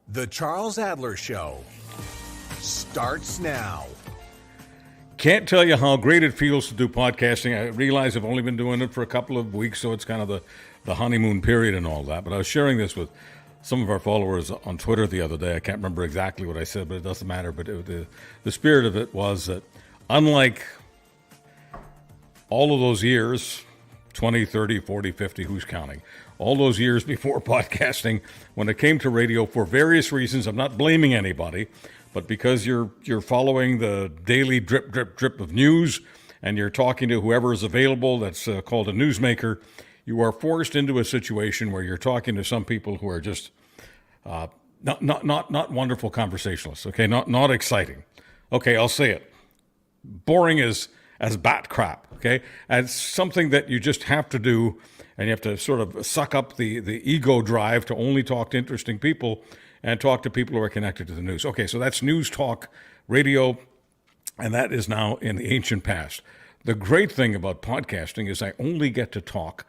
The Charles Adler Show starts now. Can't tell you how great it feels to do podcasting. I realize I've only been doing it for a couple of weeks, so it's kind of the honeymoon period and all that. But I was sharing this with some of our followers on Twitter the other day. I can't remember exactly what I said, but it doesn't matter. But the spirit of it was that unlike all of those years, 20, 30, 40, 50, who's counting? All those years before podcasting, when it came to radio, for various reasons, I'm not blaming anybody, but because you're following the daily drip, drip, drip of news, and you're talking to whoever is available, that's called a newsmaker, you are forced into a situation where you're talking to some people who are just not wonderful conversationalists. Okay, not exciting. Okay, I'll say it. Boring as bat crap. Okay, and something that you just have to do. And you have to sort of suck up the ego drive to only talk to interesting people and talk to people who are connected to the news. Okay, so that's news talk radio, and that is now in the ancient past. The great thing about podcasting is I only get to talk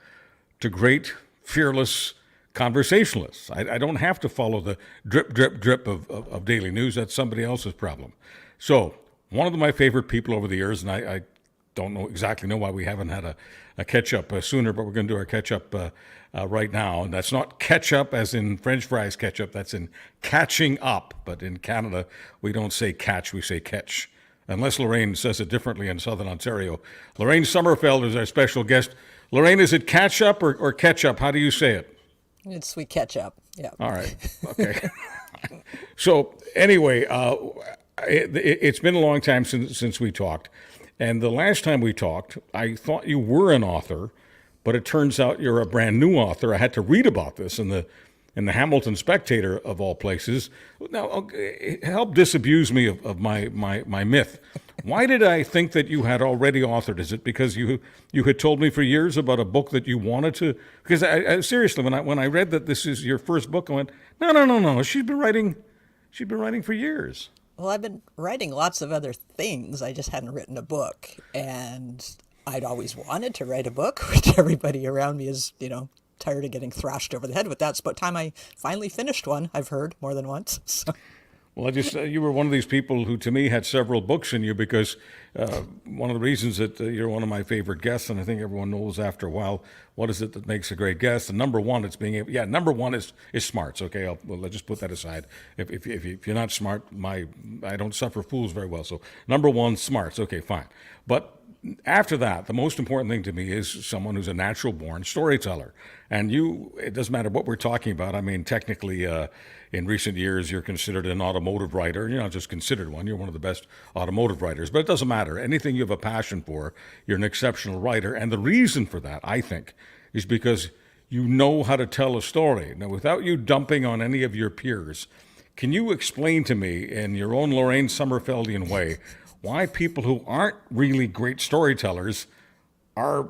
to great, fearless conversationalists. I don't have to follow the drip, drip, drip of daily news. That's somebody else's problem. So one of my favorite people over the years, and I don't know why we haven't had a catch-up sooner, but we're going to do our catch-up right now. And that's not ketchup as in French fries ketchup. That's in catching up. But in Canada, we don't say catch, we say catch. Unless Lorraine says it differently in Southern Ontario. Lorraine Sommerfeld is our special guest. Lorraine, is it catch up or ketchup? How do you say it? It's we catch up, yeah. All right, okay. So anyway, it's been a long time since we talked. And the last time we talked, I thought you were an author, but it turns out you're a brand new author. I had to read about this in the Hamilton Spectator, of all places. Now, help disabuse me of my myth. Why did I think that you had already authored? Is it because you had told me for years about a book that you wanted to? Because I seriously, when I read that this is your first book, I went, no. She's been writing for years. Well, I've been writing lots of other things. I just hadn't written a book. And I'd always wanted to write a book, which everybody around me is, tired of getting thrashed over the head with that. It's about time I finally finished one, I've heard more than once. So. Well, you were one of these people who, to me, had several books in you because one of the reasons that you're one of my favorite guests, and I think everyone knows after a while, what is it that makes a great guest? And number one, it's being able, number one is smarts. Okay, let's just put that aside. If you're not smart, I don't suffer fools very well. So number one, smarts. Okay, fine. But after that, the most important thing to me is someone who's a natural-born storyteller. And it doesn't matter what we're talking about. I mean, technically, in recent years, you're considered an automotive writer. You're not just considered one. You're one of the best automotive writers. But it doesn't matter. Anything you have a passion for, you're an exceptional writer. And the reason for that, I think, is because you know how to tell a story. Now, without you dumping on any of your peers, can you explain to me, in your own Lorraine Sommerfeldian way, why people who aren't really great storytellers are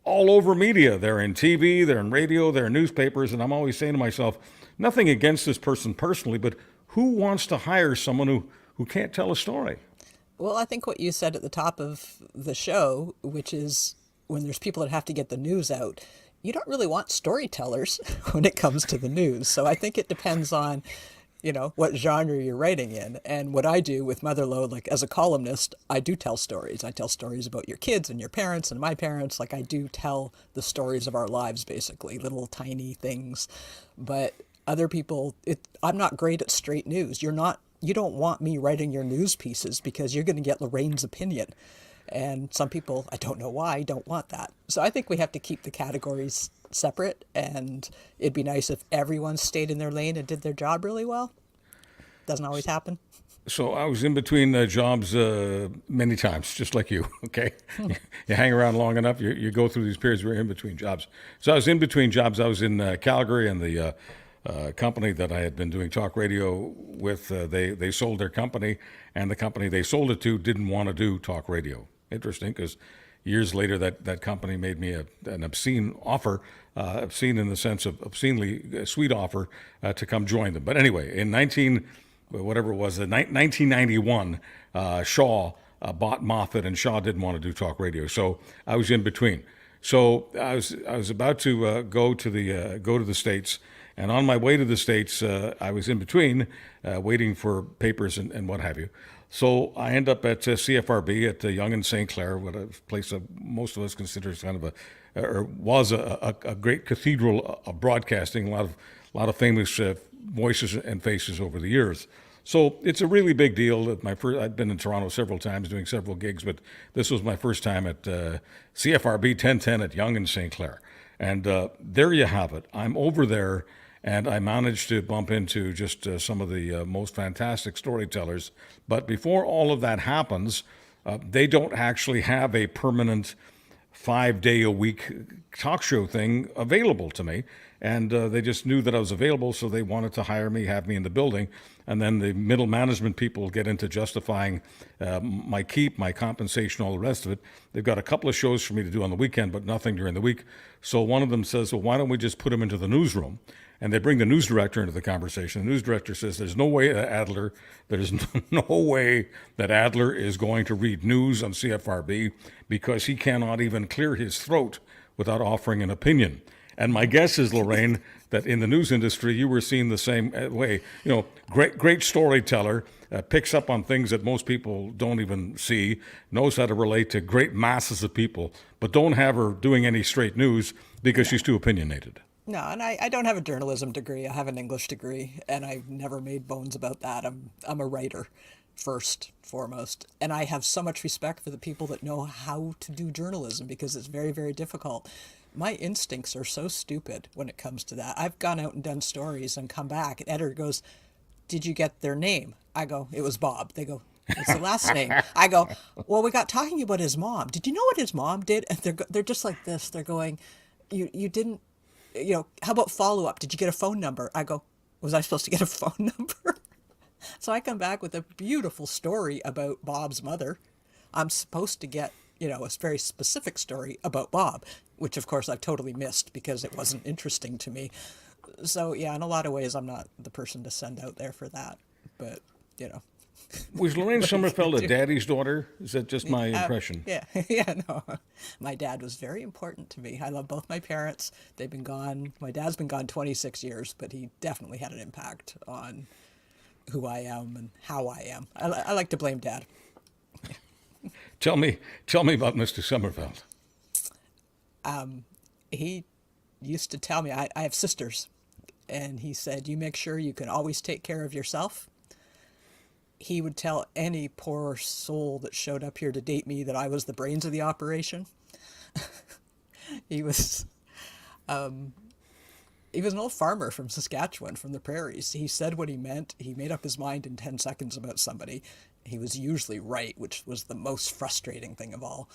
all over media? They're in TV, they're in radio, they're in newspapers, and I'm always saying to myself, nothing against this person personally, but who wants to hire someone who can't tell a story? Well, I think what you said at the top of the show, which is when there's people that have to get the news out, you don't really want storytellers when it comes to the news. So I think it depends on what genre you're writing in. And what I do with Motherlode, like as a columnist, I do tell stories. I tell stories about your kids and your parents and my parents. Like I do tell the stories of our lives, basically, little tiny things. But other people, I'm not great at straight news. You don't want me writing your news pieces because you're going to get Lorraine's opinion. And some people, I don't know why, don't want that. So I think we have to keep the categories separate, and it'd be nice if everyone stayed in their lane and did their job really well. Doesn't always happen. So I was in between jobs many times, just like you, okay? You hang around long enough, you go through these periods where you're in between jobs. So I was in between jobs. I was in Calgary, and the company that I had been doing talk radio with, they sold their company, and the company they sold it to didn't want to do talk radio. Interesting, because years later, that company made me an obscene offer, obscene in the sense of obscenely sweet offer to come join them. But anyway, in 1991, Shaw bought Moffat, and Shaw didn't want to do talk radio. So I was in between. So I was about to go to the States, And on my way to the States, I was in between waiting for papers and what have you. So I end up at CFRB at Yonge and St. Clair, what a place that most of us consider as kind of or was a great cathedral of broadcasting. A lot of famous voices and faces over the years. So it's a really big deal. I've been in Toronto several times doing several gigs, but this was my first time at CFRB 1010 at Yonge and St. Clair. And there you have it. I'm over there, and I managed to bump into just some of the most fantastic storytellers. But before all of that happens, they don't actually have a permanent 5-day-a-week talk show thing available to me. And they just knew that I was available, so they wanted to hire me, have me in the building. And then the middle management people get into justifying my keep, my compensation, all the rest of it. They've got a couple of shows for me to do on the weekend, but nothing during the week. So one of them says, well, why don't we just put him into the newsroom? And they bring the news director into the conversation. The news director says, there's no way no way that Adler is going to read news on CFRB because he cannot even clear his throat without offering an opinion. And my guess is, Lorraine, that in the news industry, you were seen the same way. Great storyteller, picks up on things that most people don't even see, knows how to relate to great masses of people, but don't have her doing any straight news because she's too opinionated. No, and I don't have a journalism degree. I have an English degree, and I've never made bones about that. I'm a writer, first, foremost. And I have so much respect for the people that know how to do journalism because it's very, very difficult. My instincts are so stupid when it comes to that. I've gone out and done stories and come back, and editor goes, did you get their name? I go, it was Bob. They go, what's the last name? I go, well, we got talking about his mom. Did you know what his mom did? And they're just like this. They're going, you didn't, how about follow-up? Did you get a phone number? I go, was I supposed to get a phone number? So I come back with a beautiful story about Bob's mother. I'm supposed to get, a very specific story about Bob, which of course I've totally missed because it wasn't interesting to me. So yeah, in a lot of ways, I'm not the person to send out there for that, but Was Lorraine Sommerfeld a daddy's daughter? Is that just my impression? Yeah, no. My dad was very important to me. I love both my parents. They've been gone. My dad's been gone 26 years, but he definitely had an impact on who I am and how I am. I like to blame Dad. Tell me about Mr. Sommerfeld. He used to tell me, I have sisters, and he said, you make sure you can always take care of yourself. He would tell any poor soul that showed up here to date me that I was the brains of the operation. He was an old farmer from Saskatchewan, from the prairies. He said what he meant. He made up his mind in 10 seconds about somebody. He was usually right, which was the most frustrating thing of all.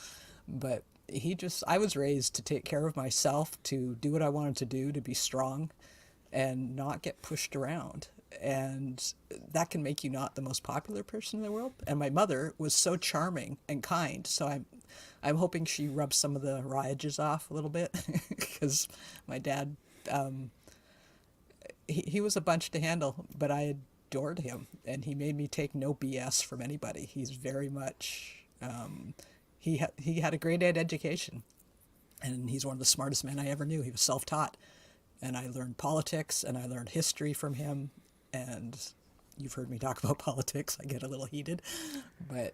But I was raised to take care of myself, to do what I wanted to do, to be strong and not get pushed around. And that can make you not the most popular person in the world. And my mother was so charming and kind. So I'm hoping she rubs some of the wry edges off a little bit because my dad, he was a bunch to handle, but I adored him, and he made me take no BS from anybody. He's very much, he had a grade 8 education, and he's one of the smartest men I ever knew. He was self-taught, and I learned politics, and I learned history from him, and you've heard me talk about politics. I get a little heated, but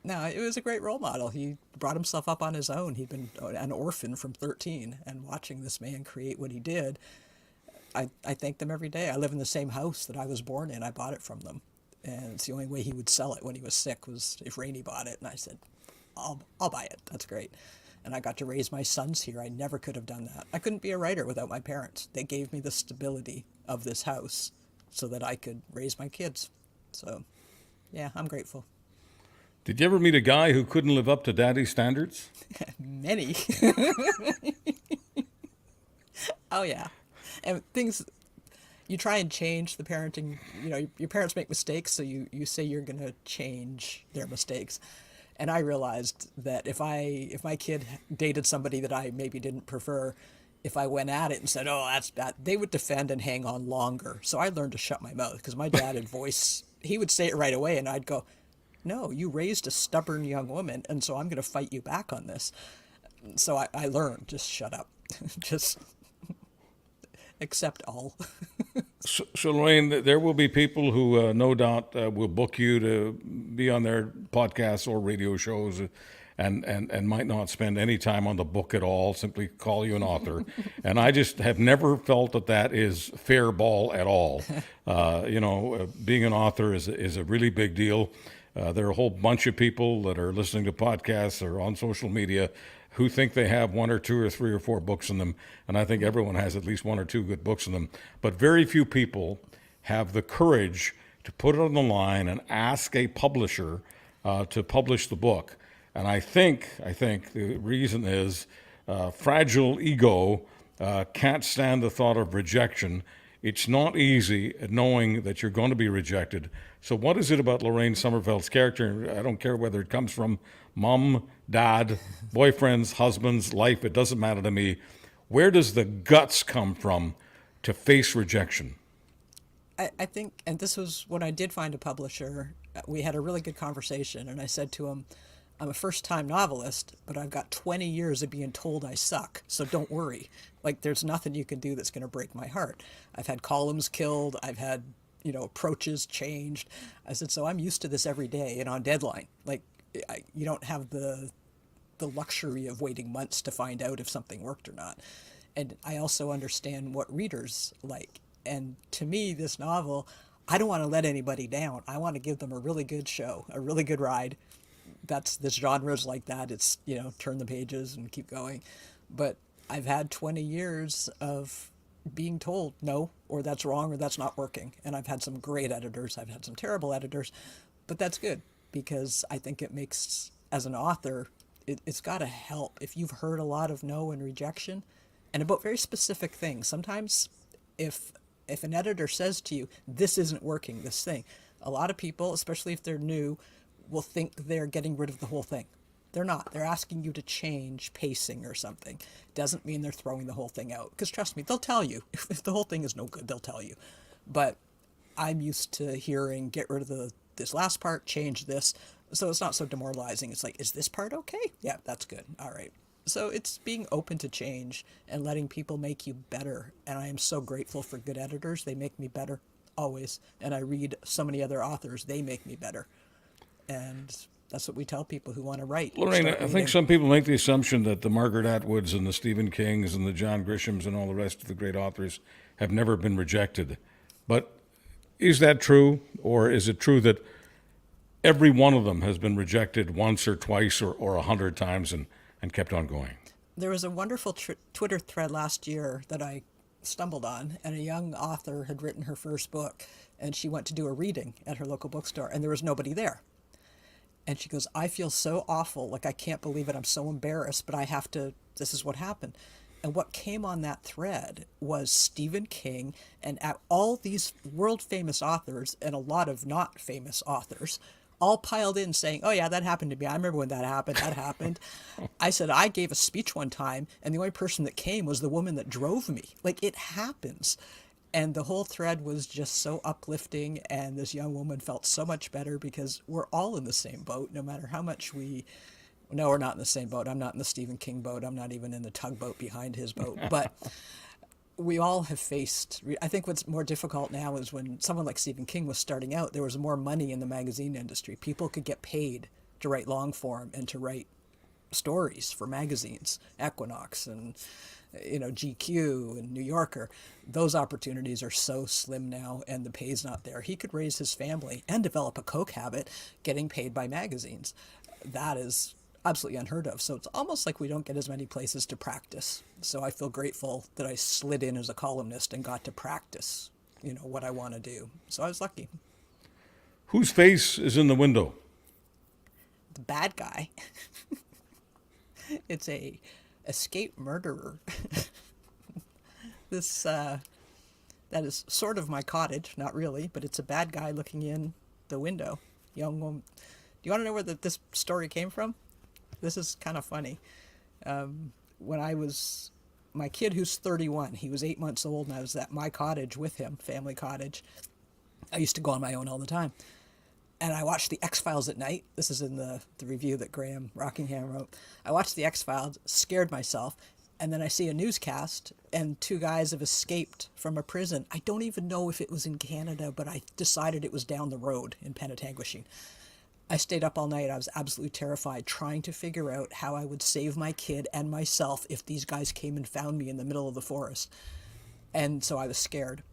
no, it was a great role model. He brought himself up on his own. He'd been an orphan from 13, and watching this man create what he did, I thank them every day. I live in the same house that I was born in. I bought it from them. And it's the only way he would sell it when he was sick was if Rainey bought it. And I said, I'll buy it. That's great. And I got to raise my sons here. I never could have done that. I couldn't be a writer without my parents. They gave me the stability of this house so that I could raise my kids. So, yeah, I'm grateful. Did you ever meet a guy who couldn't live up to daddy's standards? Many. Oh, yeah. And things, you try and change the parenting, your parents make mistakes, so you say you're going to change their mistakes. And I realized that if my kid dated somebody that I maybe didn't prefer, if I went at it and said, oh, that's bad, they would defend and hang on longer. So I learned to shut my mouth, because my dad he would say it right away, and I'd go, no, you raised a stubborn young woman, and so I'm going to fight you back on this. So I learned, just shut up. accept all. So, Lorraine, there will be people who no doubt will book you to be on their podcasts or radio shows and might not spend any time on the book at all, simply call you an author. And I just have never felt that that is fair ball at all. Being an author is a really big deal. There are a whole bunch of people that are listening to podcasts or on social media who think they have one or two or three or four books in them, and I think everyone has at least one or two good books in them. But very few people have the courage to put it on the line and ask a publisher to publish the book. And I think the reason is fragile ego can't stand the thought of rejection. It's not easy knowing that you're going to be rejected. So what is it about Lorraine Sommerfeld's character? I don't care whether it comes from mom, dad, boyfriends, husbands, life. It doesn't matter to me. Where does the guts come from to face rejection? I think, and this was when I did find a publisher, we had a really good conversation, and I said to him, I'm a first-time novelist, but I've got 20 years of being told I suck, so don't worry. Like, there's nothing you can do that's going to break my heart. I've had columns killed. I've had, approaches changed. I said, so I'm used to this every day and on deadline. Like, you don't have the luxury of waiting months to find out if something worked or not. And I also understand what readers like. And to me, this novel, I don't want to let anybody down. I want to give them a really good show, a really good ride. This genre is like that. It's, turn the pages and keep going. But I've had 20 years of being told no, or that's wrong, or that's not working. And I've had some great editors. I've had some terrible editors, but that's good because I think it makes, as an author, it's got to help. If you've heard a lot of no and rejection and about very specific things, sometimes if an editor says to you, this isn't working, this thing, a lot of people, especially if they're new, will think they're getting rid of the whole thing. They're not. They're asking you to change pacing or something. Doesn't mean they're throwing the whole thing out. Because trust me, they'll tell you. If the whole thing is no good, they'll tell you. But I'm used to hearing, get rid of this last part, change this. So it's not so demoralizing. It's like, is this part okay? Yeah, that's good. All right. So it's being open to change and letting people make you better. And I am so grateful for good editors. They make me better, always. And I read so many other authors. They make me better. And that's what we tell people who want to write. Lorraine, I think some people make the assumption that the Margaret Atwoods and the Stephen Kings and the John Grishams and all the rest of the great authors have never been rejected. But is that true? Or is it true that every one of them has been rejected once or twice or 100 times and kept on going? There was a wonderful Twitter thread last year that I stumbled on, and a young author had written her first book, and she went to do a reading at her local bookstore, and there was nobody there. And she goes, I feel so awful. Like, I can't believe it. I'm so embarrassed, but I have to, this is what happened. And what came on that thread was Stephen King and all these world famous authors and a lot of not famous authors all piled in saying, oh yeah, that happened to me. I remember when that happened. I said, I gave a speech one time and the only person that came was the woman that drove me. Like, it happens. And the whole thread was just so uplifting, and this young woman felt so much better because we're all in the same boat, no matter how much no, we're not in the same boat. I'm not in the Stephen King boat. I'm not even in the tugboat behind his boat. But we all have faced, I think what's more difficult now is when someone like Stephen King was starting out, there was more money in the magazine industry. People could get paid to write long form and to write stories for magazines, Equinox and GQ and New Yorker. Those opportunities are so slim now, and the pay's not there. He could raise his family and develop a coke habit getting paid by magazines. That is absolutely unheard of. So it's almost like we don't get as many places to practice. So I feel grateful that I slid in as a columnist and got to practice, what I want to do. So I was lucky. Whose face is in the window? The bad guy. It's a escaped murderer. That is sort of my cottage, not really, but it's a bad guy looking in the window. Young woman. Do you want to know where this story came from? This is kind of funny. When my kid who's 31, he was 8 months old, and I was at my cottage with him, family cottage. I used to go on my own all the time. And I watched the X-Files at night. This is in the review that Graham Rockingham wrote. I watched the X-Files, scared myself, And then I see a newscast and two guys have escaped from a prison. I don't even know if it was in Canada, but I decided it was down the road in Penetanguishene. I stayed up all night. I was absolutely terrified, trying to figure out how I would save my kid and myself if these guys came and found me in the middle of the forest. And so I was scared.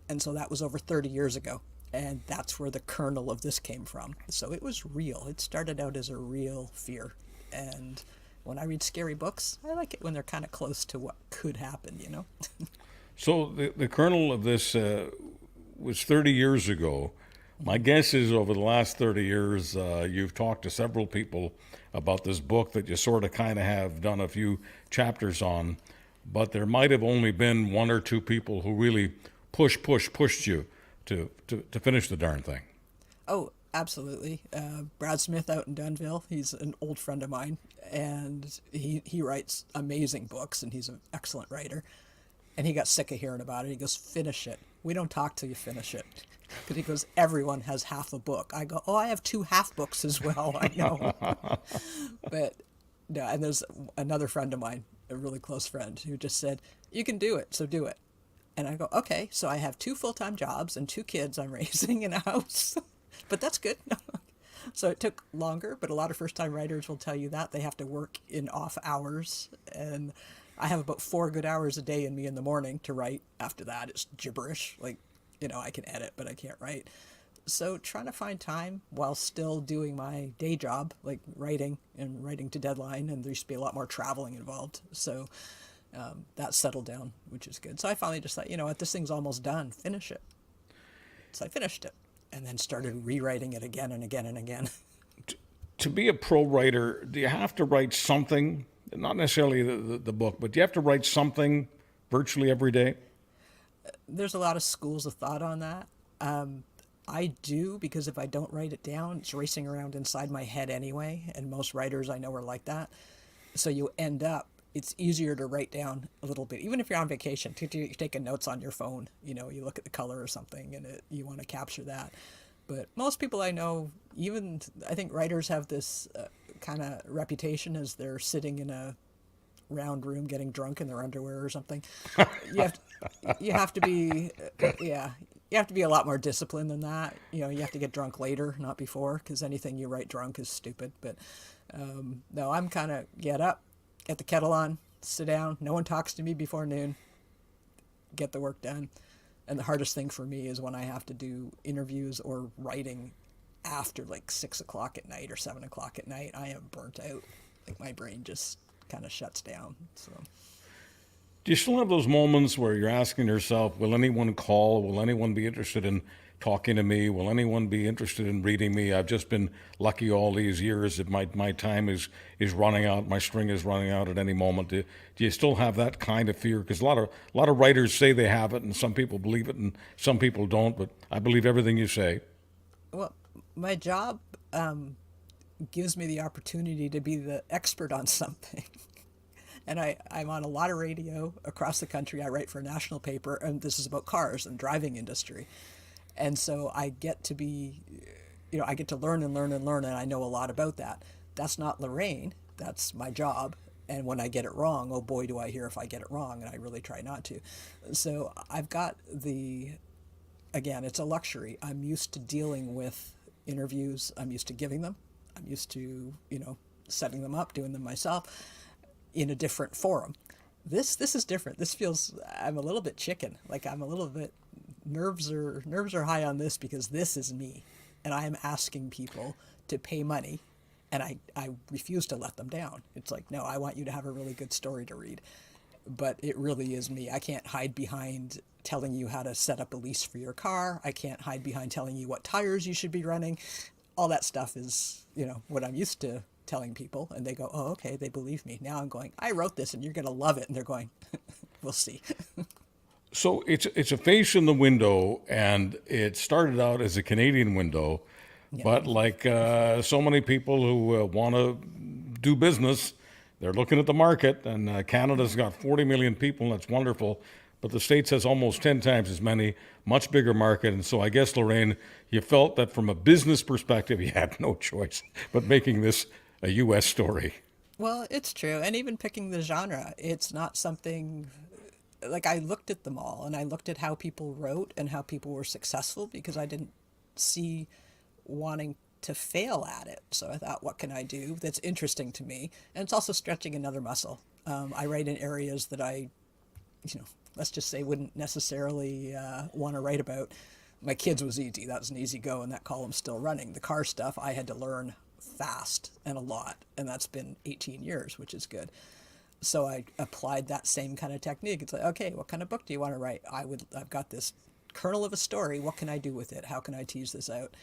And so that was over 30 years ago. And that's where the kernel of this came from. So it was real. It started out as a real fear. And when I read scary books, I like it when they're kind of close to what could happen, you know? So the kernel of this was 30 years ago. My guess is over the last 30 years, you've talked to several people about this book that you sort of kind of have done a few chapters on, but there might have only been one or two people who really pushed you to finish the darn thing. Oh, absolutely. Brad Smith out in Dunville, he's an old friend of mine, and he writes amazing books, and he's an excellent writer. And he got sick of hearing about it. He goes, finish it. We don't talk till you finish it. Because he goes, everyone has half a book. I go, oh, I have 2 half books as well. I know. But no, and there's another friend of mine, a really close friend, who just said, you can do it, so do it. And I go, okay, so I have 2 full-time jobs and 2 kids I'm raising in a house. But that's good. So it took longer, but a lot of first-time writers will tell you that. They have to work in off hours. And I have about 4 good hours a day in me in the morning to write. After that, it's gibberish. Like, you know, I can edit, but I can't write. So trying to find time while still doing my day job, like writing to deadline, and there used to be a lot more traveling involved. So that settled down, which is good. So I finally just thought, you know what, this thing's almost done. Finish it. So I finished it and then started rewriting it again and again and again. To be a pro writer, do you have to write something, not necessarily the book, but do you have to write something virtually every day? There's a lot of schools of thought on that. I do, because if I don't write it down, it's racing around inside my head anyway, and most writers I know are like that. So you end up, it's easier to write down a little bit, even if you're on vacation. You're taking notes on your phone, you know, you look at the color or something, and you want to capture that. But most people I know, even I think writers have this kind of reputation as they're sitting in a round room getting drunk in their underwear or something. You have to be you have to be a lot more disciplined than that. You know, you have to get drunk later, not before, because anything you write drunk is stupid. But no, I'm kind of get up, get the kettle on, sit down, no one talks to me before noon, get the work done. And the hardest thing for me is when I have to do interviews or writing after like 6 o'clock at night or 7 o'clock at night. I am burnt out. Like my brain just kind of shuts down. So, do you still have those moments where you're asking yourself, will anyone call? Will anyone be interested in talking to me? Will anyone be interested in reading me? I've just been lucky all these years that my time is running out. My string is running out at any moment. Do you still have that kind of fear? Because a lot of writers say they have it, and some people believe it, and some people don't. But I believe everything you say. well, my job gives me the opportunity to be the expert on something. And I'm on a lot of radio across the country. I write for a national paper, and this is about cars and driving industry. And so I get to be, you know, I get to learn and learn and learn, and I know a lot about that. That's not Lorraine. That's my job. And when I get it wrong, oh boy, do I hear if I get it wrong, and I really try not to. So I've got again, it's a luxury. I'm used to dealing with interviews. I'm used to giving them. I'm used to, you know, setting them up, doing them myself in a different forum. This is different. This feels, I'm a little bit chicken. Like I'm a little bit, nerves are high on this because this is me. And I am asking people to pay money, and I refuse to let them down. It's like, no, I want you to have a really good story to read. But it really is me. I can't hide behind telling you how to set up a lease for your car. I can't hide behind telling you what tires you should be running. All that stuff is, you know, what I'm used to telling people, and they go, oh, okay, they believe me. Now I'm going, I wrote this and you're going to love it. And they're going, we'll see. So it's a face in the window, and it started out as a Canadian window, but like so many people who want to do business, they're looking at the market, and Canada's got 40 million people, and that's wonderful, but the States has almost 10 times as many, much bigger market, and so I guess, Lorraine, you felt that from a business perspective, you had no choice but making this a U.S. story. Well, it's true. And even picking the genre, it's not something like I looked at them all and I looked at how people wrote and how people were successful because I didn't see wanting to fail at it. So I thought, what can I do that's interesting to me? And it's also stretching another muscle. I write in areas that let's just say wouldn't necessarily want to write about. My kids was easy. That was an easy go, and that column's still running. The car stuff, I had to learn fast and a lot, and that's been 18 years, which is good. So I applied that same kind of technique. It's like, okay, what kind of book do you want to write? I've got this kernel of a story. What can I do with it? How can I tease this out?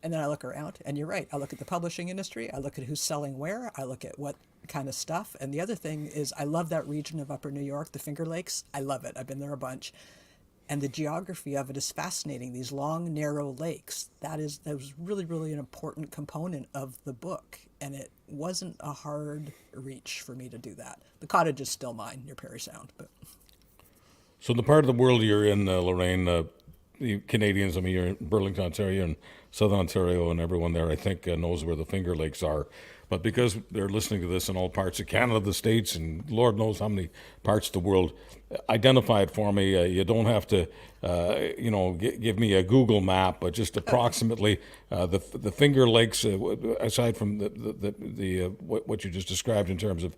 And then I look around, and you're right. I look at the publishing industry. I look at who's selling where. I look at what kind of stuff. And the other thing is, I love that region of Upper New York, the Finger Lakes. I love it. I've been there a bunch. And the geography of it is fascinating. These long, narrow lakes. That was really, really an important component of the book. And it wasn't a hard reach for me to do that. The cottage is still mine, near Parry Sound. But So the part of the world you're in, Lorraine, the Canadians, I mean, you're in Burlington, Ontario, and Southern Ontario, and everyone there, I think, knows where the Finger Lakes are. But because they're listening to this in all parts of Canada, the States, and Lord knows how many parts of the world, identify it for me. You don't have to, give me a Google map, but just approximately the Finger Lakes, aside from what you just described in terms of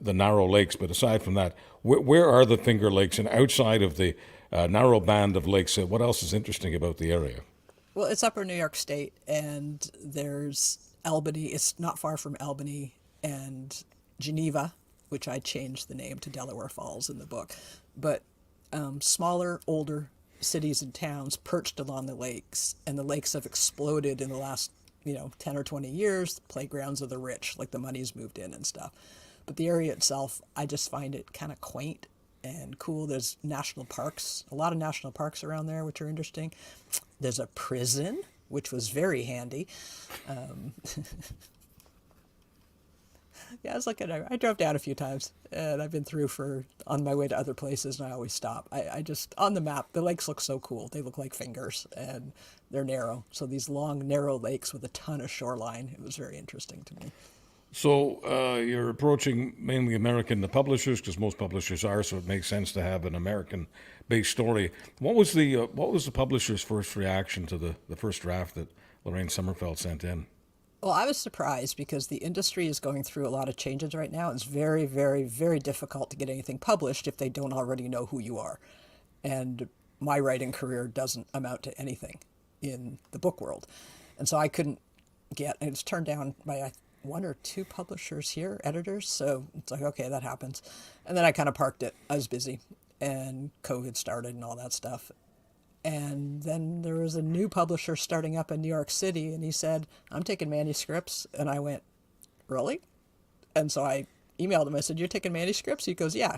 the narrow lakes, but aside from that, where are the Finger Lakes? And outside of the narrow band of lakes, what else is interesting about the area? well, it's Upper New York State, and there's Albany. It's not far from Albany and Geneva, which I changed the name to Delaware Falls in the book. But smaller, older cities and towns perched along the lakes, and the lakes have exploded in the last 10 or 20 years. Playgrounds of the rich, like the money's moved in and stuff. But the area itself, I just find it kind of quaint and cool. There's national parks, a lot of national parks around there, which are interesting. There's a prison, which was very handy. Yeah, I was looking. I drove down a few times, and I've been through on my way to other places, and I always stop. I just on the map, the lakes look so cool. They look like fingers, and they're narrow. So these long, narrow lakes with a ton of shoreline. It was very interesting to me. So you're approaching mainly American publishers, because most publishers are, so it makes sense to have an American-based story. What was the publisher's first reaction to the first draft that Lorraine Sommerfeld sent in? Well, I was surprised because the industry is going through a lot of changes right now. It's very, very, very difficult to get anything published if they don't already know who you are. And my writing career doesn't amount to anything in the book world. And so I couldn't and it's turned down by one or two publishers here, editors. So it's like, okay, that happens. And then I kind of parked it. I was busy and COVID started and all that stuff. And then there was a new publisher starting up in New York City, and he said, I'm taking manuscripts. And I went, really? And so I emailed him. I said, you're taking manuscripts? He goes, yeah.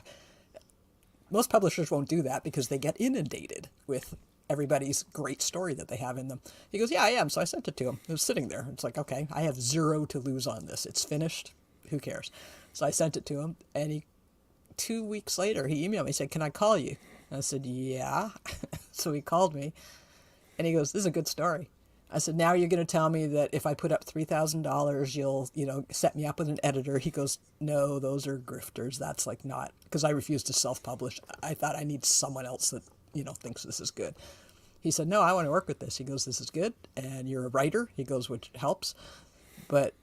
Most publishers won't do that because they get inundated with everybody's great story that they have in them. He goes, yeah, I am. So I sent it to him. It was sitting there. It's like, okay, I have zero to lose on this. It's finished. Who cares? So I sent it to him, and 2 weeks later, he emailed me. He said, can I call you? And I said, yeah. So he called me, and he goes, this is a good story. I said, now you're going to tell me that if I put up $3,000, you'll, set me up with an editor. He goes, no, those are grifters. That's like not, because I refused to self-publish. I thought I need someone else that, thinks this is good. He said, no, I want to work with this. He goes, this is good. And you're a writer. He goes, which helps. But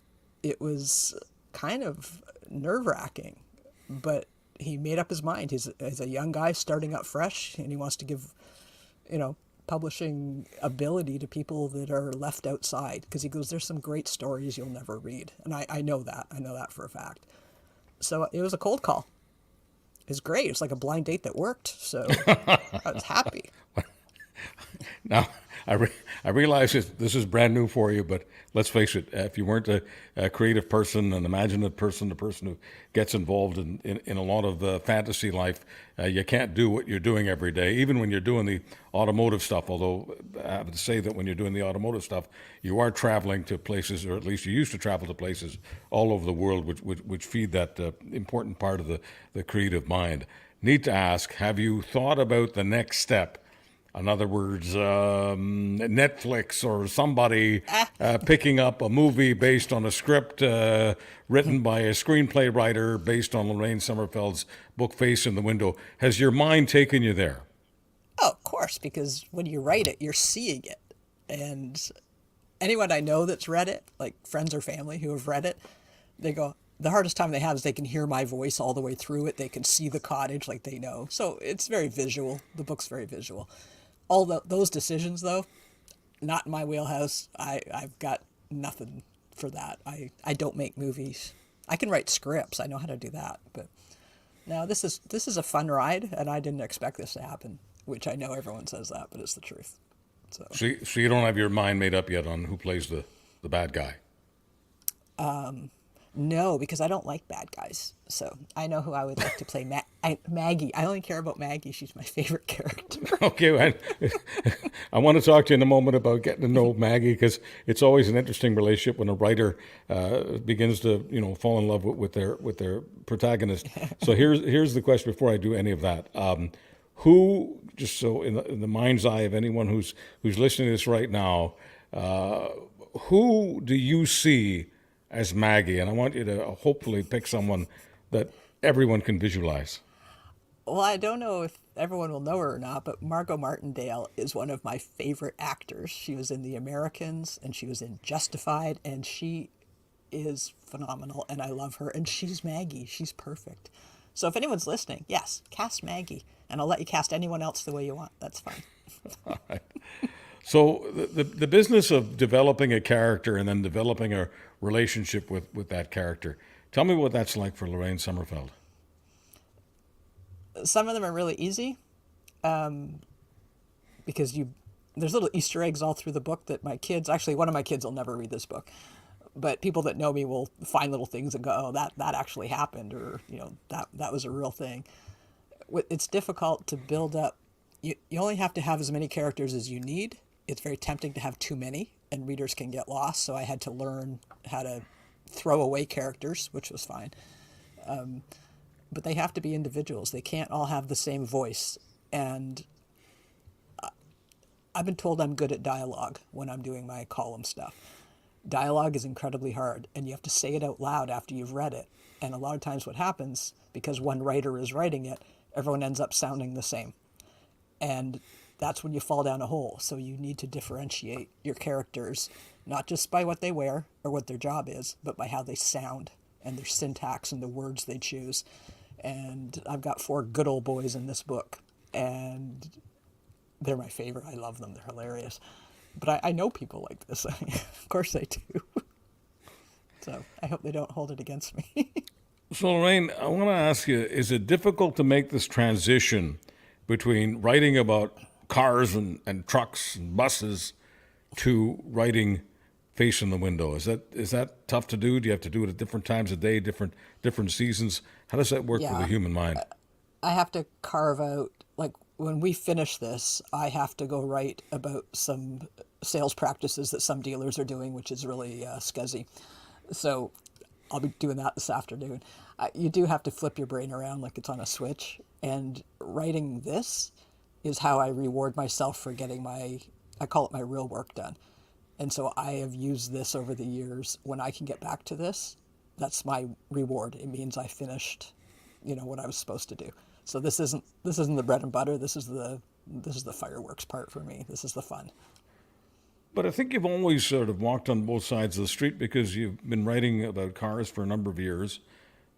it was kind of nerve-wracking. But he made up his mind. He's a young guy starting up fresh, and he wants to give, publishing ability to people that are left outside. Because he goes, there's some great stories you'll never read. And I know that. I know that for a fact. So it was a cold call. It was great. It was like a blind date that worked. So I was happy. Now, I realize this is brand new for you, but let's face it, if you weren't a creative person, an imaginative person, a person who gets involved in a lot of fantasy life, you can't do what you're doing every day, even when you're doing the automotive stuff, although I have to say that when you're doing the automotive stuff, you are traveling to places, or at least you used to travel to places all over the world, which feed that important part of the creative mind. Need to ask, have you thought about the next step? In other words, Netflix or somebody picking up a movie based on a script written by a screenplay writer based on Lorraine Sommerfeld's book Face in the Window. Has your mind taken you there? Oh, of course, because when you write it, you're seeing it. And anyone I know that's read it, like friends or family who have read it, they go, the hardest time they have is they can hear my voice all the way through it. They can see the cottage like they know. So it's very visual. The book's very visual. Those decisions, though, not in my wheelhouse. I've got nothing for that. I don't make movies. I can write scripts. I know how to do that. But no, this is a fun ride, and I didn't expect this to happen, which I know everyone says that, but it's the truth. So you don't have your mind made up yet on who plays the bad guy? No, because I don't like bad guys. So I know who I would like to play. Maggie. I only care about Maggie. She's my favorite character. Okay, I want to talk to you in a moment about getting to know Maggie, because it's always an interesting relationship when a writer begins to fall in love with their protagonist. So here's the question before I do any of that. Who, just so in the mind's eye of anyone who's listening to this right now, who do you see as Maggie? And I want you to hopefully pick someone that everyone can visualize. Well, I don't know if everyone will know her or not, but Margot Martindale is one of my favorite actors. She was in The Americans, and she was in Justified, and she is phenomenal, and I love her. And she's Maggie. She's perfect. So if anyone's listening, yes, cast Maggie, and I'll let you cast anyone else the way you want. That's fine. All right. So the business of developing a character and then developing a relationship with that character. Tell me what that's like for Lorraine Sommerfeld. Some of them are really easy because there's little Easter eggs all through the book that my kids, actually one of my kids will never read this book, but people that know me will find little things and go, oh, that actually happened, or that was a real thing. It's difficult to build up. You only have to have as many characters as you need. It's very tempting to have too many, and readers can get lost. So I had to learn how to throw away characters, which was fine. But they have to be individuals. They can't all have the same voice. And I've been told I'm good at dialogue when I'm doing my column stuff. Dialogue is incredibly hard, and you have to say it out loud after you've read it. And a lot of times what happens, because one writer is writing it, everyone ends up sounding the same. And that's when you fall down a hole. So you need to differentiate your characters, not just by what they wear or what their job is, but by how they sound and their syntax and the words they choose. And I've got 4 good old boys in this book, and they're my favorite. I love them. They're hilarious. But I know people like this. Of course I do. So I hope they don't hold it against me. So Lorraine, I want to ask you, is it difficult to make this transition between writing about cars and trucks and buses to writing Face in the Window? Is that tough to do? Do you have to do it at different times of day, different seasons? How does that work for the human mind? I have to carve out, like when we finish this, I have to go write about some sales practices that some dealers are doing, which is really scuzzy. So I'll be doing that this afternoon. You do have to flip your brain around like it's on a switch. And writing this is how I reward myself for getting I call it my real work done. And so I have used this over the years. When I can get back to this, that's my reward. It means I finished, what I was supposed to do. So this isn't the bread and butter. This is the fireworks part for me. This is the fun. But I think you've always sort of walked on both sides of the street, because you've been writing about cars for a number of years,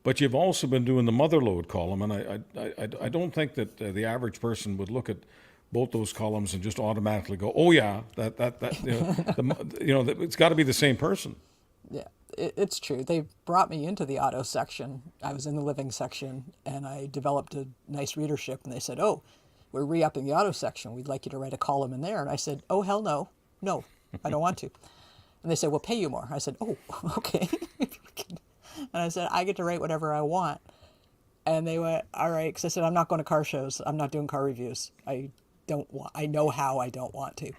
but you've also been doing the Motherlode column, and I don't think that the average person would look at both those columns and just automatically go, oh yeah, that it's got to be the same person. Yeah, it's true. They brought me into the auto section. I was in the living section, and I developed a nice readership, and they said, oh, we're re-upping the auto section. We'd like you to write a column in there. And I said, oh, hell no. No, I don't want to. And they said, we'll pay you more. I said, oh, okay. And I said, I get to write whatever I want. And they went, all right. Because I said, I'm not going to car shows. I'm not doing car reviews. I know how I don't want to.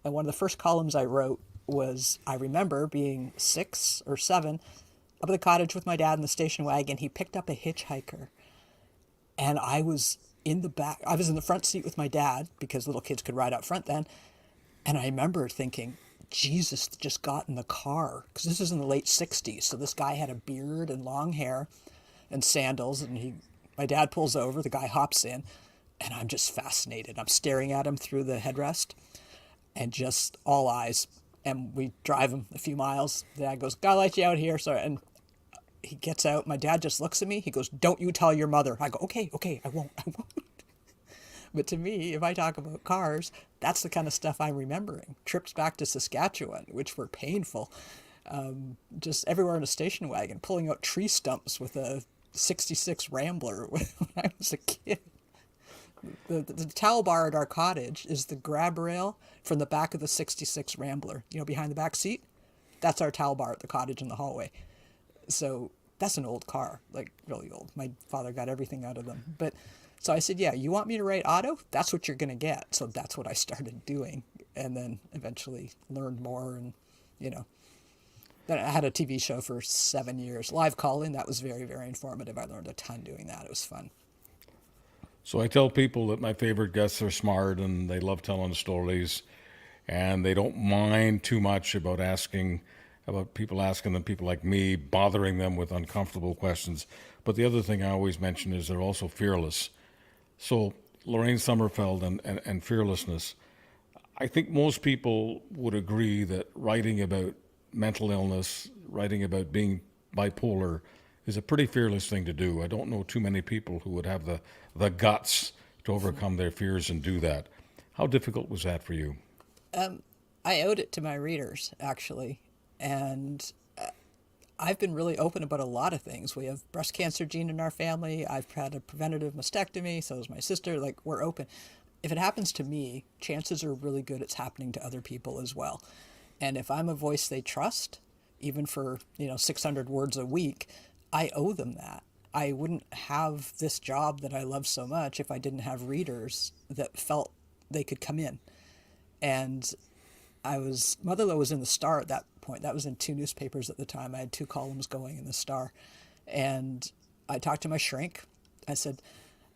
And one of the first columns I wrote was, I remember being 6 or 7 up at the cottage with my dad in the station wagon. He picked up a hitchhiker. And I was in the back. I was in the front seat with my dad because little kids could ride out front then. And I remember thinking, Jesus just got in the car, because this is in the late 60s. So this guy had a beard and long hair and sandals, and my dad pulls over, the guy hops in, and I'm just fascinated. I'm staring at him through the headrest and just all eyes. And we drive him a few miles. The dad goes, "Gotta let you out here." So, and he gets out. My dad just looks at me. He goes, "Don't you tell your mother." I go, okay, I won't. But to me, if I talk about cars, that's the kind of stuff I'm remembering. Trips back to Saskatchewan, which were painful. Just everywhere in a station wagon, pulling out tree stumps with a 66 Rambler when I was a kid. The towel bar at our cottage is the grab rail from the back of the 66 Rambler, behind the back seat. That's our towel bar at the cottage in the hallway. So that's an old car, like really old. My father got everything out of them. But so I said, yeah, you want me to write auto? That's what you're going to get. So that's what I started doing. And then eventually learned more. And, then I had a TV show for 7 years, live calling. That was very, very informative. I learned a ton doing that. It was fun. So I tell people that my favorite guests are smart and they love telling stories, and they don't mind too much about people like me, bothering them with uncomfortable questions. But the other thing I always mention is they're also fearless. So Lorraine Sommerfeld and fearlessness. I think most people would agree that writing about mental illness, writing about being bipolar is a pretty fearless thing to do. I don't know too many people who would have the guts to overcome their fears and do that. How difficult was that for you? I owed it to my readers, actually. And I've been really open about a lot of things. We have breast cancer gene in our family. I've had a preventative mastectomy. So is my sister. Like, we're open. If it happens to me, chances are really good it's happening to other people as well. And if I'm a voice they trust, even for 600 words a week, I owe them that. I wouldn't have this job that I love so much if I didn't have readers that felt they could come in. And Motherlode was in the Star at that point. That was in 2 newspapers at the time. I had 2 columns going in the Star. And I talked to my shrink. I said,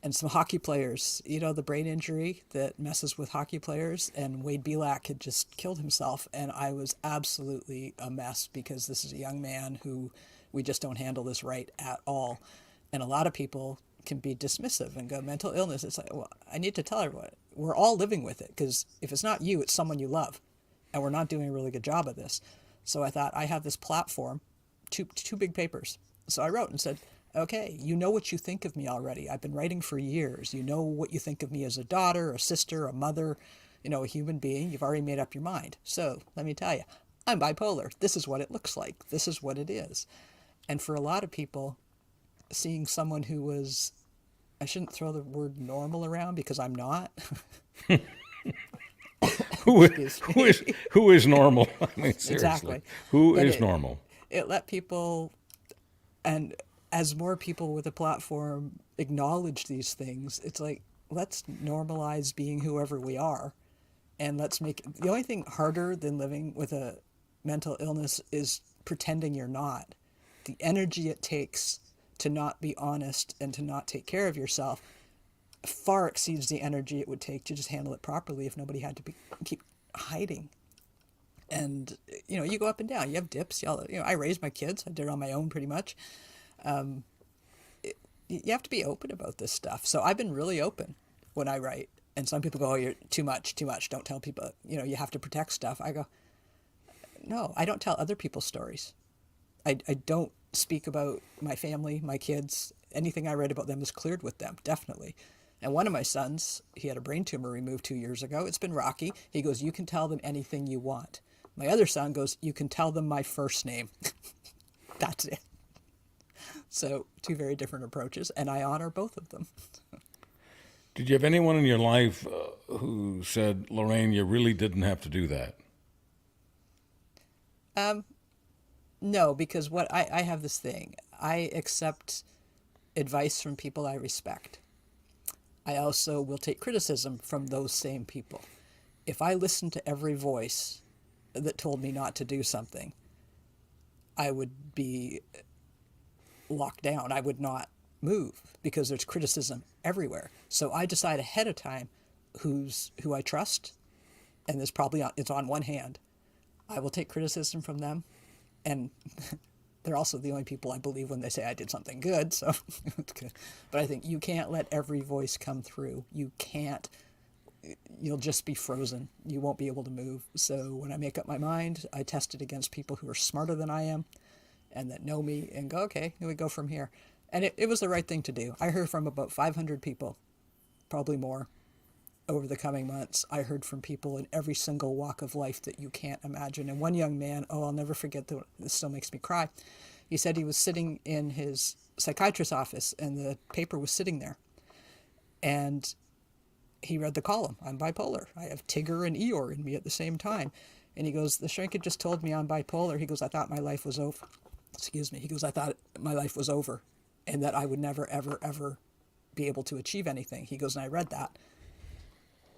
and some hockey players, the brain injury that messes with hockey players, and Wade Belak had just killed himself. And I was absolutely a mess because this is a young man who we just don't handle this right at all. And a lot of people can be dismissive and go, mental illness. It's like, well, I need to tell everyone, we're all living with it, because if it's not you, it's someone you love. And we're not doing a really good job of this. So I thought, I have this platform, two big papers. So I wrote and said, okay, you know what you think of me already. I've been writing for years. You know what you think of me as a daughter, a sister, a mother, a human being. You've already made up your mind. So let me tell you, I'm bipolar. This is what it looks like. This is what it is. And for a lot of people, seeing someone who was, I shouldn't throw the word normal around because I'm not. Who is normal? I mean, seriously. Exactly. Who is normal? It let people, and as more people with a platform acknowledge these things, it's like, let's normalize being whoever we are. And the only thing harder than living with a mental illness is pretending you're not. The energy it takes to not be honest and to not take care of yourself far exceeds the energy it would take to just handle it properly if nobody had to keep hiding. And, you go up and down. You have dips. I raised my kids. I did it on my own pretty much. You have to be open about this stuff. So I've been really open when I write. And some people go, oh, you're too much. Don't tell people, you have to protect stuff. I go, no, I don't tell other people's stories. I don't speak about my family, my kids. Anything I write about them is cleared with them, definitely. And one of my sons, he had a brain tumor removed 2 years ago. It's been rocky. He goes, you can tell them anything you want. My other son goes, you can tell them my first name. That's it. So 2 very different approaches, and I honor both of them. Did you have anyone in your life who said, Lorraine, you really didn't have to do that? No, because I have this thing. I accept advice from people I respect. I also will take criticism from those same people. If I listened to every voice that told me not to do something, I would be locked down. I would not move because there's criticism everywhere. So I decide ahead of time who I trust, and it's on one hand. I will take criticism from them, and they're also the only people I believe when they say I did something good. So, but I think you can't let every voice come through. You can't. You'll just be frozen. You won't be able to move. So when I make up my mind, I test it against people who are smarter than I am and that know me and go, okay, here we go from here. And it was the right thing to do. I heard from about 500 people, probably more, over the coming months. I heard from people in every single walk of life that you can't imagine. And one young man, I'll never forget, this still makes me cry. He said he was sitting in his psychiatrist's office and the paper was sitting there. And he read the column, I'm bipolar. I have Tigger and Eeyore in me at the same time. And he goes, the shrink had just told me I'm bipolar. He goes, I thought my life was over. Excuse me. He goes, I thought my life was over and that I would never, ever, ever be able to achieve anything. He goes, and I read that.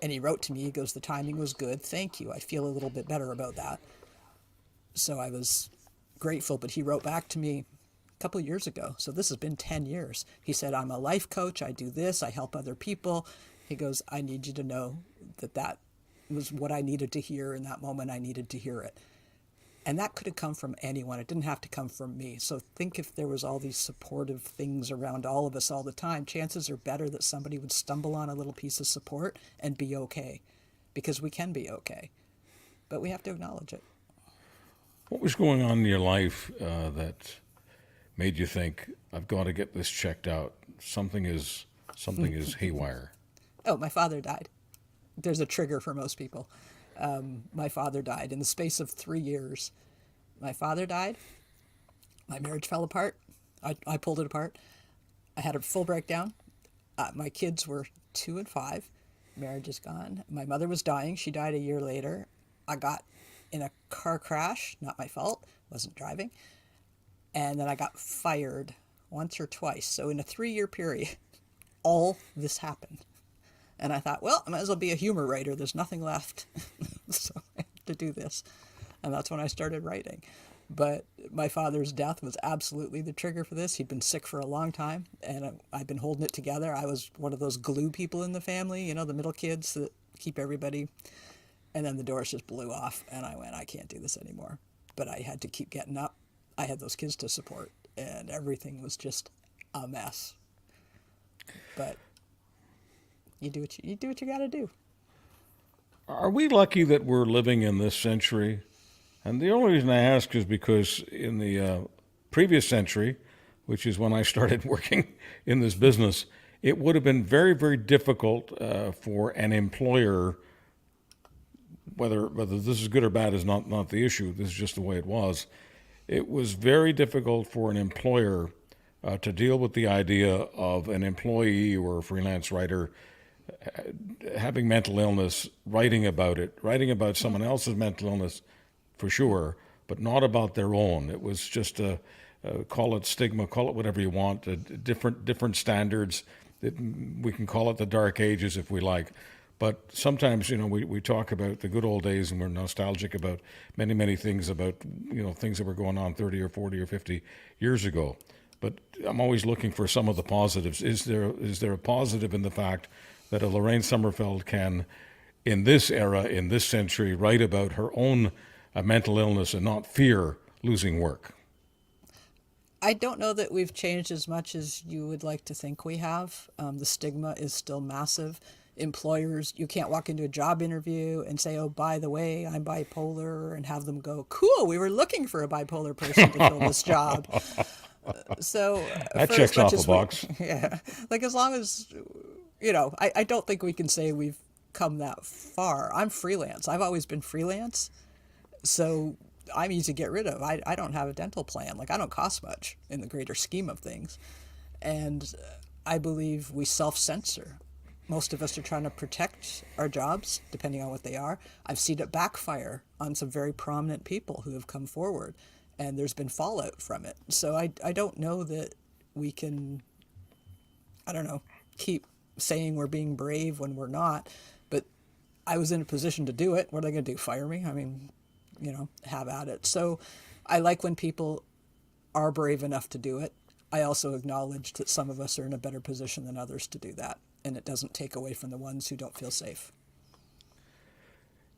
And he wrote to me, he goes, the timing was good. Thank you. I feel a little bit better about that. So I was grateful, but he wrote back to me a couple of years ago. So this has been 10 years. He said, I'm a life coach. I do this. I help other people. He goes, I need you to know that was what I needed to hear in that moment. I needed to hear it. And that could have come from anyone. It didn't have to come from me. So think if there was all these supportive things around all of us all the time, chances are better that somebody would stumble on a little piece of support and be okay. Because we can be okay. But we have to acknowledge it. What was going on in your life that made you think, I've got to get this checked out? Something is haywire. Oh, my father died. There's a trigger for most people. My father died in the space of 3 years. My father died. My marriage fell apart. I pulled it apart. I had a full breakdown. My kids were 2 and 5. Marriage is gone. My mother was dying. She died a year later. I got in a car crash. Not my fault. Wasn't driving. And then I got fired once or twice. So in a 3-year period, all this happened. And I thought, well, I might as well be a humor writer. There's nothing left. So I have to do this. And that's when I started writing. But my father's death was absolutely the trigger for this. He'd been sick for a long time, and I've been holding it together. I was one of those glue people in the family, you know, the middle kids that keep everybody. And then the doors just blew off, and I went, I can't do this anymore. But I had to keep getting up. I had those kids to support, and everything was just a mess. But you do what you got to do. Are we lucky that we're living in this century? And the only reason I ask is because in the previous century, which is when I started working in this business, it would have been very, very difficult for an employer, whether this is good or bad is not the issue, this is just the way it was. It was very difficult for an employer to deal with the idea of an employee or a freelance writer having mental illness, writing about someone else's mental illness for sure, but not about their own. It was just call it stigma, call it whatever you want, different standards. We can call it the dark ages if we like. But sometimes, you know, we talk about the good old days and we're nostalgic about many, many things about, you know, things that were going on 30 or 40 or 50 years ago. But I'm always looking for some of the positives. Is there a positive in the fact that a Lorraine Sommerfeld can, in this era, in this century, write about her own mental illness and not fear losing work? I don't know that we've changed as much as you would like to think we have. The stigma is still massive. Employers, you can't walk into a job interview and say, oh, by the way, I'm bipolar, and have them go, cool, we were looking for a bipolar person to fill this job. So that checks off the box. Yeah. Like as long as, you know, I don't think we can say we've come that far. I'm freelance. I've always been freelance. So I'm easy to get rid of. I don't have a dental plan. Like I don't cost much in the greater scheme of things. And I believe we self-censor. Most of us are trying to protect our jobs, depending on what they are. I've seen it backfire on some very prominent people who have come forward, and there's been fallout from it. So I don't know that we can, keep saying we're being brave when we're not. But I was in a position to do it. What are they going to do, fire me? I mean, have at it. So I like when people are brave enough to do it. I also acknowledge that some of us are in a better position than others to do that, and it doesn't take away from the ones who don't feel safe.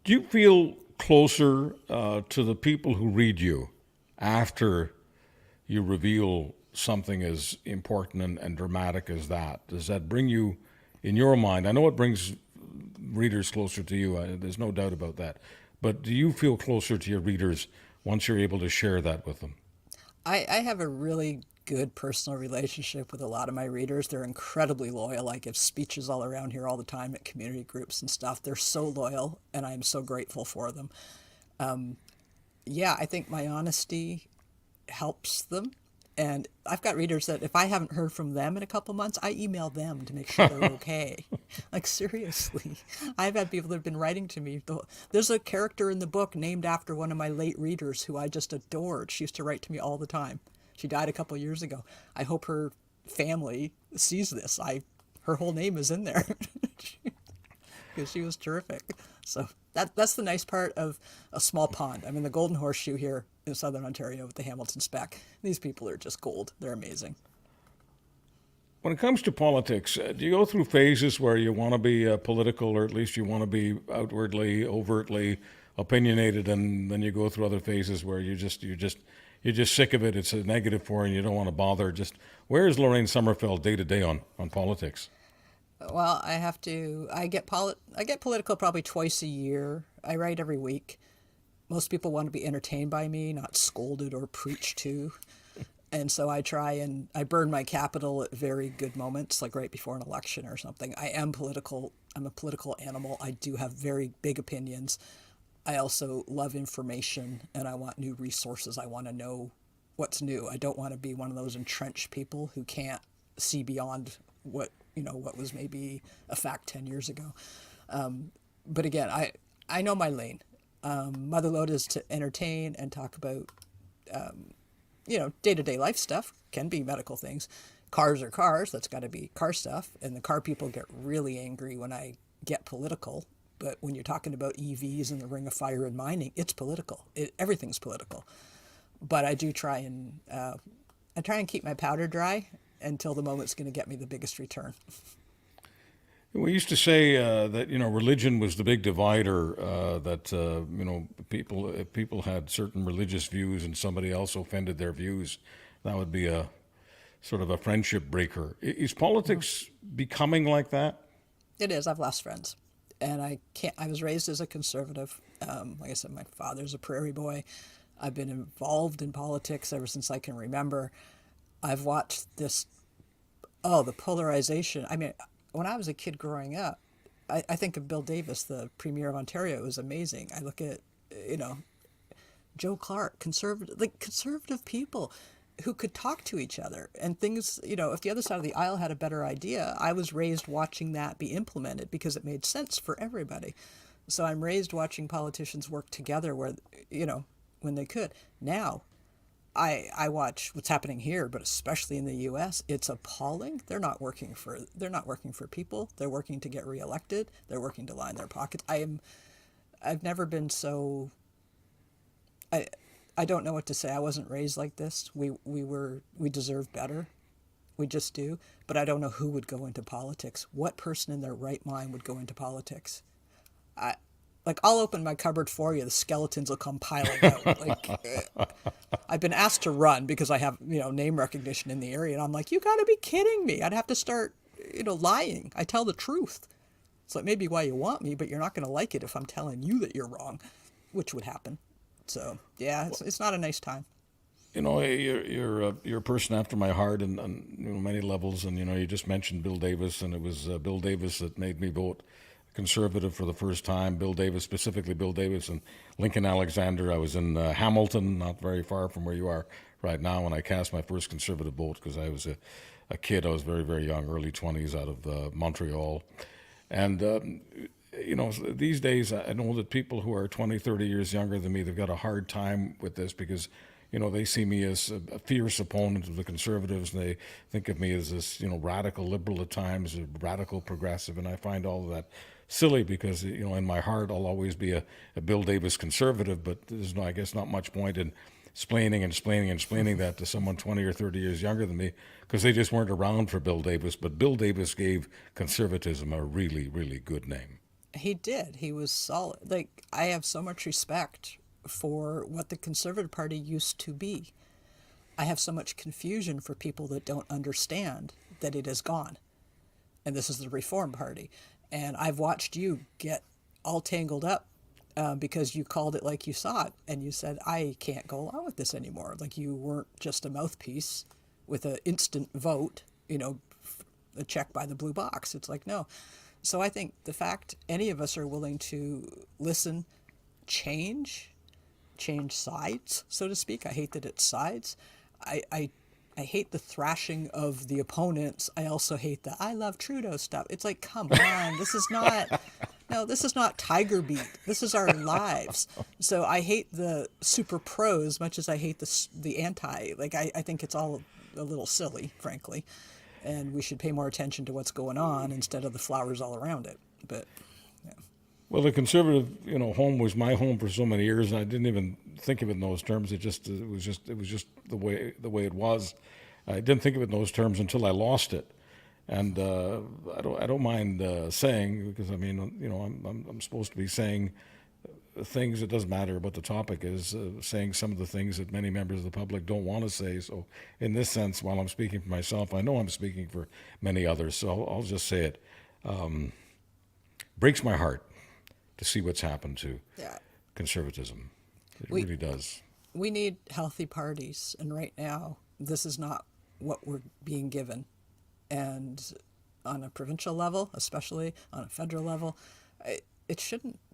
Do you feel closer to the people who read you after you reveal something as important and dramatic as that? Does that bring you, in your mind, I know it brings readers closer to you, there's no doubt about that, but do you feel closer to your readers once you're able to share that with them? I have a really good personal relationship with a lot of my readers. They're incredibly loyal. I give speeches all around here all the time at community groups and stuff. They're so loyal, and I'm so grateful for them. Yeah, I think my honesty helps them. And I've got readers that if I haven't heard from them in a couple months, I email them to make sure they're okay. Like, seriously. I've had people that have been writing to me. There's a character in the book named after one of my late readers who I just adored. She used to write to me all the time. She died a couple of years ago. I hope her family sees this. Her whole name is in there because she was terrific. So that's the nice part of a small pond. I'm in the Golden Horseshoe here in Southern Ontario with the Hamilton Spec. These people are just gold. They're amazing. When it comes to politics, do you go through phases where you want to be political, or at least you want to be outwardly, overtly opinionated, and then you go through other phases where you're just sick of it? It's a negative for you, and you don't want to bother. Just where is Lorraine Sommerfeld day to day on politics? Well, I get political probably twice a year. I write every week. Most people want to be entertained by me, not scolded or preached to. And so I burn my capital at very good moments, like right before an election or something. I am political. I'm a political animal. I do have very big opinions. I also love information, and I want new resources. I want to know what's new. I don't want to be one of those entrenched people who can't see beyond what was maybe a fact 10 years ago. But again, I know my lane. Motherlode is to entertain and talk about, day-to-day life stuff. Can be medical things. Cars are cars. That's got to be car stuff. And the car people get really angry when I get political. But when you're talking about EVs and the ring of fire and mining, it's political. Everything's political. But I do try and keep my powder dry until the moment's going to get me the biggest return. We used to say that religion was the big divider. That if people had certain religious views and somebody else offended their views, that would be a sort of a friendship breaker. Is politics becoming like that? It is. I've lost friends, and I was raised as a conservative. Like I said, my father's a prairie boy. I've been involved in politics ever since I can remember. I've watched the polarization. I mean, when I was a kid growing up, I think of Bill Davis, the Premier of Ontario. It was amazing. I look at, Joe Clark, conservative people who could talk to each other and things, if the other side of the aisle had a better idea, I was raised watching that be implemented because it made sense for everybody. So I'm raised watching politicians work together where, when they could. Now, I watch what's happening here, but especially in the U.S., it's appalling. They're not working for people. They're working to get reelected. They're working to line their pockets. I've never been so. I don't know what to say. I wasn't raised like this. We deserve better. We just do. But I don't know who would go into politics. What person in their right mind would go into politics? I'll open my cupboard for you. The skeletons will come piling out. I've been asked to run because I have, name recognition in the area. And I'm like, you got to be kidding me. I'd have to start, lying. I tell the truth. So it may be why you want me, but you're not going to like it if I'm telling you that you're wrong, which would happen. So, yeah, it's not a nice time. You're a person after my heart on many levels. And, you just mentioned Bill Davis, and it was Bill Davis that made me vote Conservative for the first time. Specifically Bill Davis and Lincoln Alexander. I was in Hamilton, not very far from where you are right now, when I cast my first Conservative vote because I was a kid. I was very, very young, early 20s, out of Montreal. And, these days I know that people who are 20, 30 years younger than me, they've got a hard time with this because they see me as a fierce opponent of the Conservatives, and they think of me as this, radical liberal at times, a radical progressive, and I find all of that silly because, in my heart I'll always be a Bill Davis conservative, but there's I guess not much point in explaining that to someone 20 or 30 years younger than me, because they just weren't around for Bill Davis. But Bill Davis gave conservatism a really, really good name. He did. He was solid. Like, I have so much respect for what the Conservative Party used to be. I have so much confusion for people that don't understand that it is gone. And this is the Reform Party. And I've watched you get all tangled up because you called it like you saw it. And you said, I can't go along with this anymore. Like, you weren't just a mouthpiece with an instant vote, a check by the blue box. It's like, no. So I think the fact any of us are willing to listen, change sides, so to speak. I hate that it's sides. I hate the thrashing of the opponents. I also hate the I love Trudeau stuff. It's like, come on, this is not Tiger Beat. This is our lives. So I hate the super pro as much as I hate the anti. Like, I think it's all a little silly, frankly. And we should pay more attention to what's going on instead of the flowers all around it. But yeah. Well, the Conservative, home was my home for so many years, and I didn't even think of it in those terms. It was just the way it was. I didn't think of it in those terms until I lost it, and I don't mind saying, because I'm supposed to be saying things. It doesn't matter what the topic is, saying some of the things that many members of the public don't want to say. So in this sense, while I'm speaking for myself, I know I'm speaking for many others. So I'll just say it. Breaks my heart to see what's happened to conservatism. It really does. We need healthy parties, and right now this is not what we're being given. And on a provincial level, especially on a federal level, this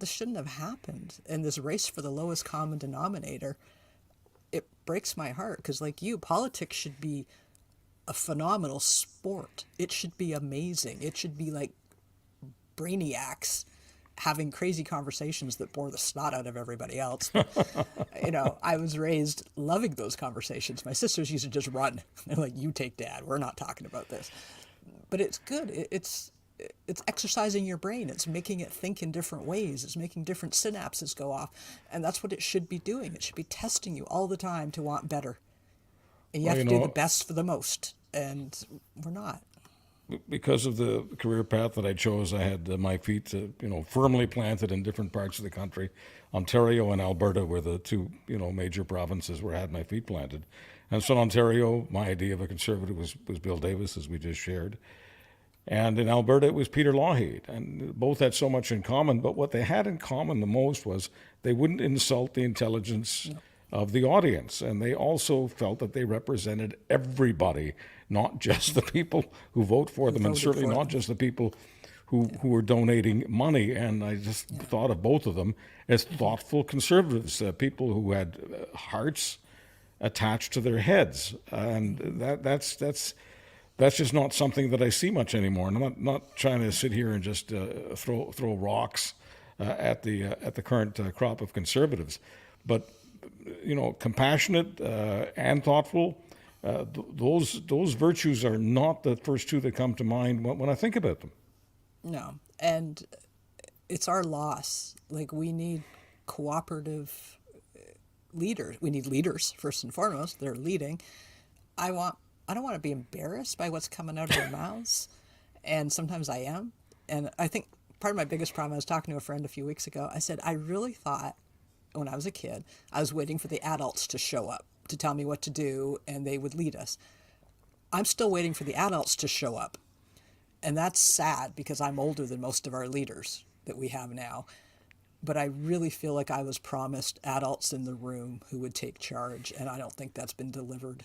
shouldn't have happened. And this race for the lowest common denominator, it breaks my heart, because like you, politics should be a phenomenal sport. It should be amazing. It should be like brainiacs having crazy conversations that bore the snot out of everybody else. I was raised loving those conversations. My sisters used to just run. They're like, you take Dad. We're not talking about this. But it's good. It's exercising your brain. It's making it think in different ways. It's making different synapses go off. And that's what it should be doing. It should be testing you all the time to want better. And you have to do the best for the most. And we're not. Because of the career path that I chose, I had my feet, firmly planted in different parts of the country. Ontario and Alberta were the two, major provinces where I had my feet planted. And so in Ontario, my idea of a conservative was Bill Davis, as we just shared. And in Alberta, it was Peter Lougheed. And both had so much in common, but what they had in common the most was they wouldn't insult the intelligence of the audience. And they also felt that they represented everybody, not just the people who vote for them, and certainly not just the people who were donating money. And I just thought of both of them as thoughtful conservatives, people who had hearts attached to their heads. And that's just not something that I see much anymore. And I'm not trying to sit here and just throw rocks at the current crop of conservatives, but compassionate and thoughtful. Those virtues are not the first two that come to mind when I think about them. No, and it's our loss. Like, we need cooperative leaders. We need leaders first and foremost. They're leading. I don't want to be embarrassed by what's coming out of their mouths, and sometimes I am. And I think part of my biggest problem, I was talking to a friend a few weeks ago, I said, I really thought when I was a kid, I was waiting for the adults to show up to tell me what to do, and they would lead us. I'm still waiting for the adults to show up. And that's sad, because I'm older than most of our leaders that we have now. But I really feel like I was promised adults in the room who would take charge, and I don't think that's been delivered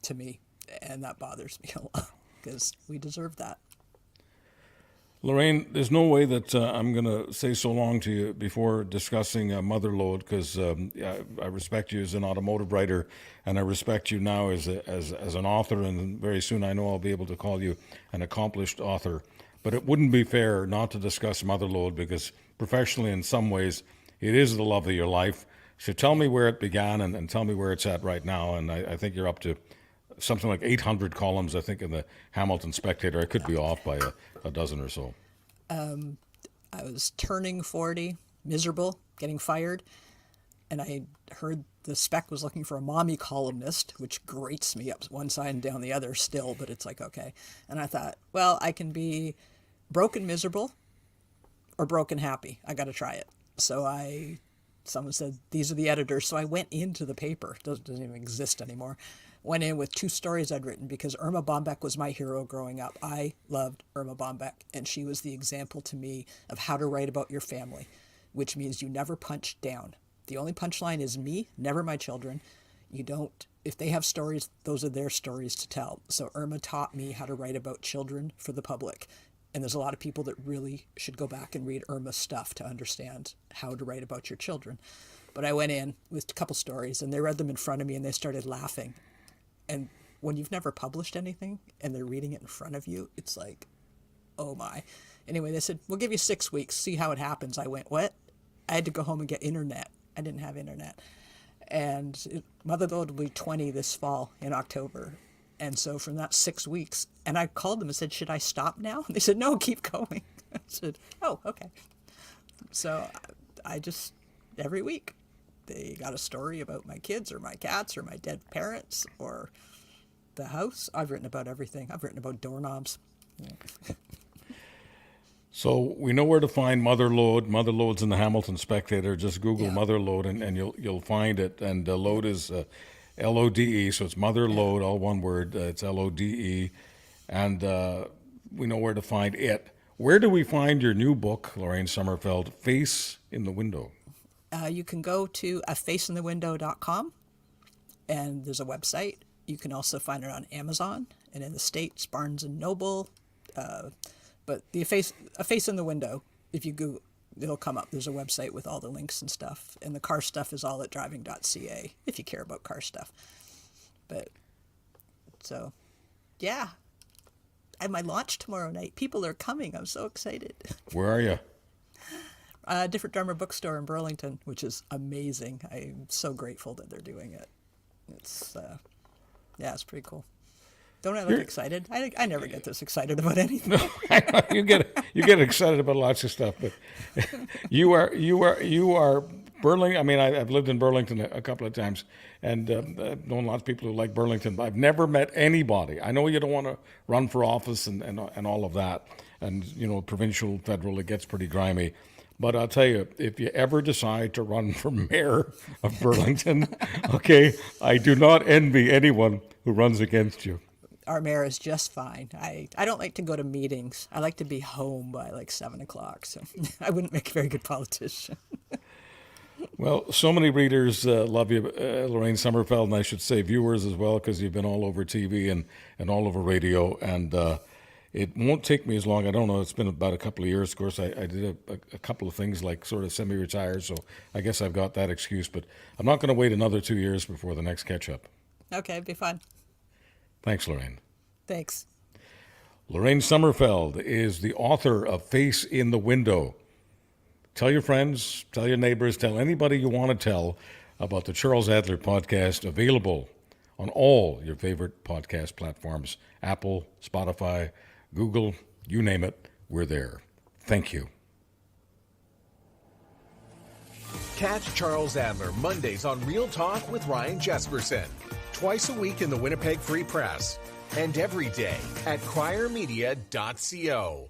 to me. And that bothers me a lot, because we deserve that. Lorraine, there's no way that I'm going to say so long to you before discussing Motherlode, because I respect you as an automotive writer, and I respect you now as an author, and very soon I know I'll be able to call you an accomplished author. But it wouldn't be fair not to discuss Motherlode, because professionally, in some ways, it is the love of your life. So tell me where it began, and tell me where it's at right now. And I think you're up to something like 800 columns, I think, in the Hamilton Spectator. I could be off by a dozen or so. I was turning 40, miserable, getting fired. and I heard the Spec was looking for a mommy columnist, which grates me up one side and down the other still, but it's like, okay. And I thought, well, I can be broken miserable or broken happy. I got to try it. So someone said, these are the editors. So I went into the paper. It doesn't even exist anymore. Went in with 2 stories I'd written because Irma Bombeck was my hero growing up. I loved Irma Bombeck, and she was the example to me of how to write about your family, which means you never punch down. The only punchline is me, never my children. You don't, if they have stories, those are their stories to tell. So Irma taught me how to write about children for the public. And there's a lot of people that really should go back and read Irma's stuff to understand how to write about your children. But I went in with a couple stories, and they read them in front of me, and they started laughing. And when you've never published anything and they're reading it in front of you, it's like, oh my. Anyway, they said, we'll give you 6 weeks, see how it happens. I went, what? I had to go home and get internet. I didn't have internet. And Motherlode will be 20 this fall in October. And so from that 6 weeks, and I called them and said, should I stop now? And they said, no, keep going. I said, oh, okay. So I just, every week, they got a story about my kids or my cats or my dead parents or the house. I've written about everything. I've written about doorknobs. So we know where to find Motherlode. Motherlode's in the Hamilton Spectator. Just Google Motherlode and you'll find it. And Lode is L-O-D-E, so it's Motherlode, all one word. It's L-O-D-E. And we know where to find it. Where do we find your new book, Lorraine Sommerfeld, Face in the Window? You can go to afaceinthewindow.com, and there's a website. You can also find it on Amazon, and in the States, Barnes & Noble. But A Face in the Window, if you Google, it'll come up. There's a website with all the links and stuff. And the car stuff is all at driving.ca, if you care about car stuff. But, so, yeah. I have my launch tomorrow night. People are coming. I'm so excited. Where are you? Different Drummer Bookstore in Burlington, which is amazing. I'm so grateful that they're doing it. It's, it's pretty cool. Don't I look excited? I never get this excited about anything. No, I know, you get excited about lots of stuff, but you are Burlington. I mean, I've lived in Burlington a couple of times, and I've known lots of people who like Burlington, but I've never met anybody. I know you don't want to run for office and all of that, and provincial, federal, it gets pretty grimy. But I'll tell you, if you ever decide to run for mayor of Burlington, okay, I do not envy anyone who runs against you. Our mayor is just fine. I don't like to go to meetings. I like to be home by like 7 o'clock, so I wouldn't make a very good politician. Well, so many readers love you, Lorraine Sommerfeld, and I should say viewers as well, because you've been all over TV and all over radio, and it won't take me as long. I don't know. It's been about a couple of years. Of course, I did a couple of things like sort of semi-retired, so I guess I've got that excuse. But I'm not going to wait another 2 years before the next catch-up. Okay, it'd be fun. Thanks, Lorraine. Thanks. Lorraine Sommerfeld is the author of Face in the Window. Tell your friends, tell your neighbors, tell anybody you want to tell about the Charles Adler podcast, available on all your favorite podcast platforms, Apple, Spotify, Google, you name it, we're there. Thank you. Catch Charles Adler Mondays on Real Talk with Ryan Jesperson, twice a week in the Winnipeg Free Press, and every day at criermedia.co.